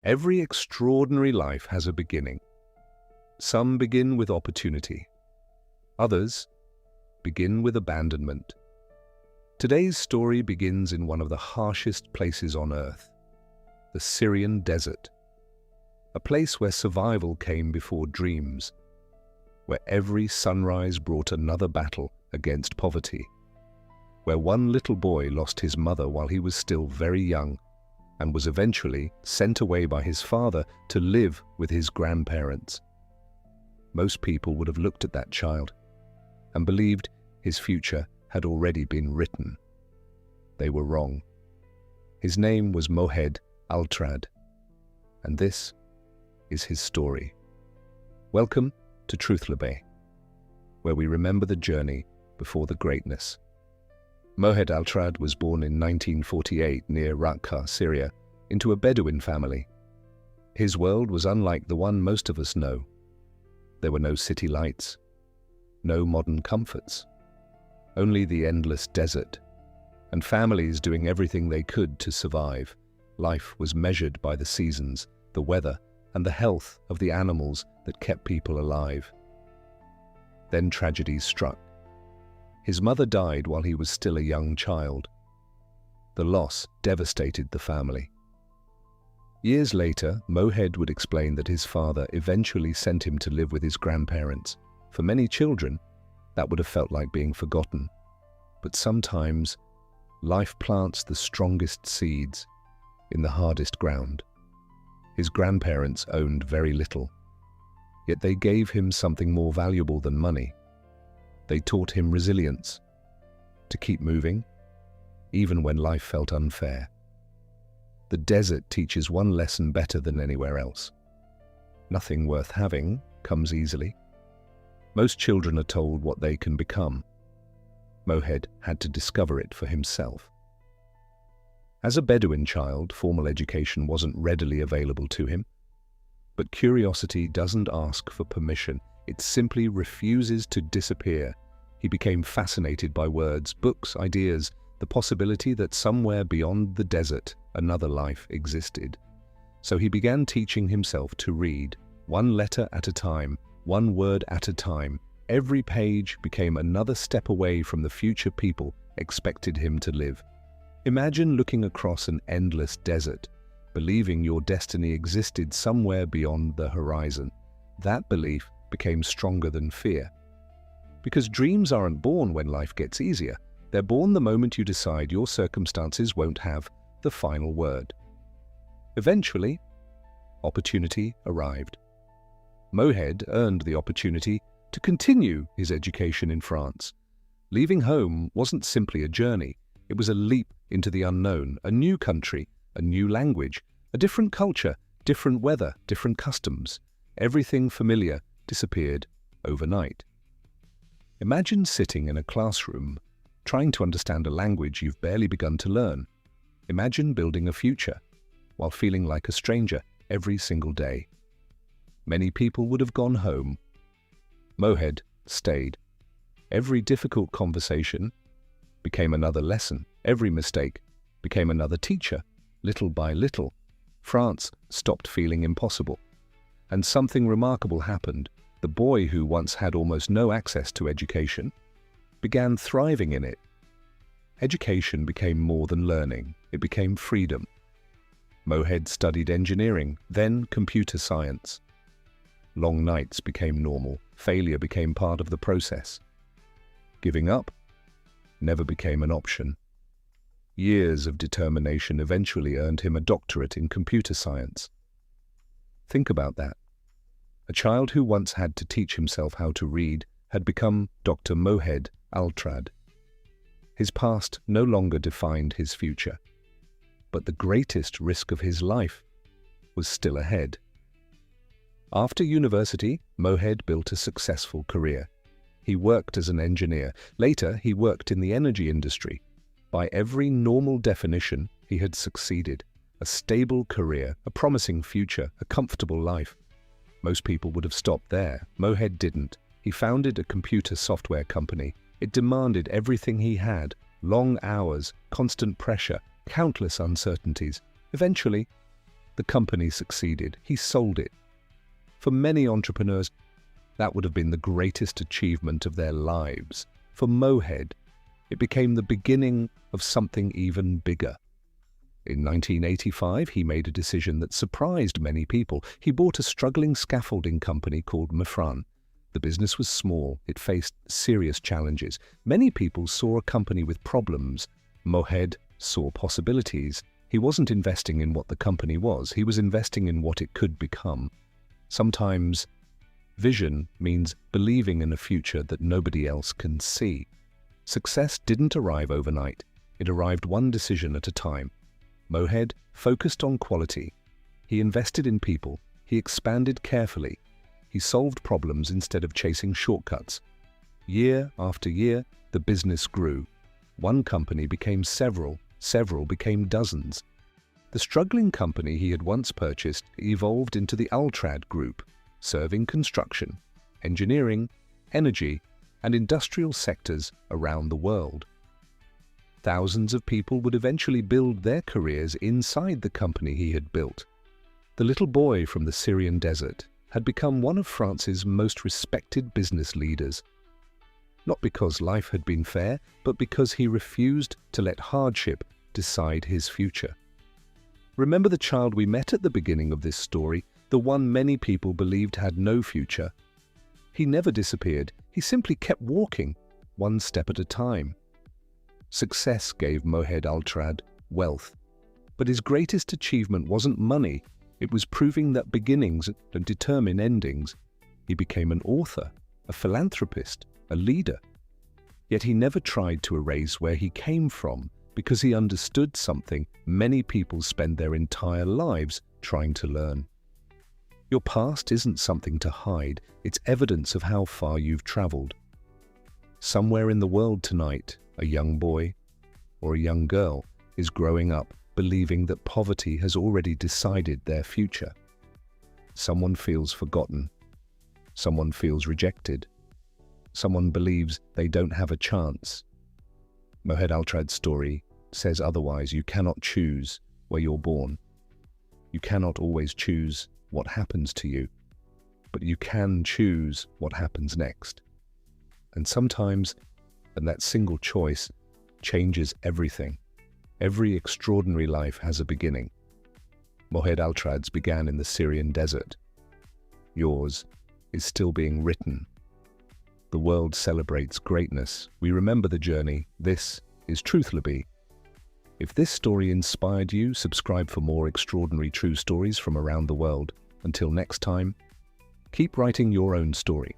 Every extraordinary life has a beginning. Some begin with opportunity. Others begin with abandonment. Today's story begins in one of the harshest places on earth, the Syrian desert. A place where survival came before dreams, where every sunrise brought another battle against poverty, where one little boy lost his mother while he was still very young and was eventually sent away by his father to live with his grandparents. Most people would have looked at that child and believed his future had already been written. They were wrong. His name was Mohed Altrad, and this is his story. Welcome to Truth-Labé, where we remember the journey before the greatness. Mohed Altrad was born in 1948 near Raqqa, Syria, into a Bedouin family. His world was unlike the one most of us know. There were no city lights, no modern comforts, only the endless desert, and families doing everything they could to survive. Life was measured by the seasons, the weather, and the health of the animals that kept people alive. Then tragedy struck. His mother died while he was still a young child. The loss devastated the family. Years later, Mohed would explain that his father eventually sent him to live with his grandparents. For many children, that would have felt like being forgotten. But sometimes, life plants the strongest seeds in the hardest ground. His grandparents owned very little, yet they gave him something more valuable than money. They taught him resilience, to keep moving, even when life felt unfair. The desert teaches one lesson better than anywhere else. Nothing worth having comes easily. Most children are told what they can become. Mohed had to discover it for himself. As a Bedouin child, formal education wasn't readily available to him. But curiosity doesn't ask for permission. It simply refuses to disappear. He became fascinated by words, books, ideas, the possibility that somewhere beyond the desert, another life existed. So he began teaching himself to read, one letter at a time, one word at a time. Every page became another step away from the future people expected him to live. Imagine looking across an endless desert, believing your destiny existed somewhere beyond the horizon. That belief became stronger than fear. Because dreams aren't born when life gets easier. They're born the moment you decide your circumstances won't have the final word. Eventually, opportunity arrived. Mohed earned the opportunity to continue his education in France. Leaving home wasn't simply a journey. It was a leap into the unknown, a new country, a new language, a different culture, different weather, different customs. Everything familiar disappeared overnight. Imagine sitting in a classroom, trying to understand a language you've barely begun to learn. Imagine building a future, while feeling like a stranger every single day. Many people would have gone home. Mohed stayed. Every difficult conversation became another lesson. Every mistake became another teacher. Little by little, France stopped feeling impossible. And something remarkable happened. The boy who once had almost no access to education began thriving in it. Education became more than learning. It became freedom. Mohed studied engineering, then computer science. Long nights became normal. Failure became part of the process. Giving up never became an option. Years of determination eventually earned him a doctorate in computer science. Think about that. A child who once had to teach himself how to read had become Dr. Mohed Altrad. His past no longer defined his future, but the greatest risk of his life was still ahead. After university, Mohed built a successful career. He worked as an engineer. Later, he worked in the energy industry. By every normal definition, he had succeeded. A stable career, a promising future, a comfortable life. Most people would have stopped there. Mohed didn't. He founded a computer software company. It demanded everything he had: long hours, constant pressure, countless uncertainties. Eventually, The company succeeded. He sold it. For many entrepreneurs, that would have been the greatest achievement of their lives. For Mohed, it became the beginning of something even bigger. In 1985, he made a decision that surprised many people. He bought a struggling scaffolding company called Mohed. The business was small. It faced serious challenges. Many people saw a company with problems. Mohed saw possibilities. He wasn't investing in what the company was. He was investing in what it could become. Sometimes vision means believing in a future that nobody else can see. Success didn't arrive overnight. It arrived one decision at a time. Mohed focused on quality. He invested in people. He expanded carefully. He solved problems instead of chasing shortcuts. Year after year, the business grew. One company became several became dozens. The struggling company he had once purchased evolved into the Altrad Group, serving construction, engineering, energy, and industrial sectors around the world. Thousands of people would eventually build their careers inside the company he had built. The little boy from the Syrian desert had become one of France's most respected business leaders. Not because life had been fair, but because he refused to let hardship decide his future. Remember the child we met at the beginning of this story, the one many people believed had no future? He never disappeared. He simply kept walking, one step at a time. Success gave Mohed Altrad wealth. But his greatest achievement wasn't money. It was proving that beginnings don't determine endings. He became an author, a philanthropist, a leader. Yet he never tried to erase where he came from because he understood something many people spend their entire lives trying to learn. Your past isn't something to hide. It's evidence of how far you've traveled. Somewhere in the world tonight, a young boy or a young girl is growing up believing that poverty has already decided their future. Someone feels forgotten. Someone feels rejected. Someone believes they don't have a chance. Mohed Altrad's story says otherwise. You cannot choose where you're born. You cannot always choose what happens to you, but you can choose what happens next. And sometimes, that single choice changes everything. Every extraordinary life has a beginning. Mohed Altrad's began in the Syrian desert. Yours is still being written. The world celebrates greatness. We remember the journey. This is Truthfully. If this story inspired you, subscribe for more extraordinary true stories from around the world. Until next time, keep writing your own story.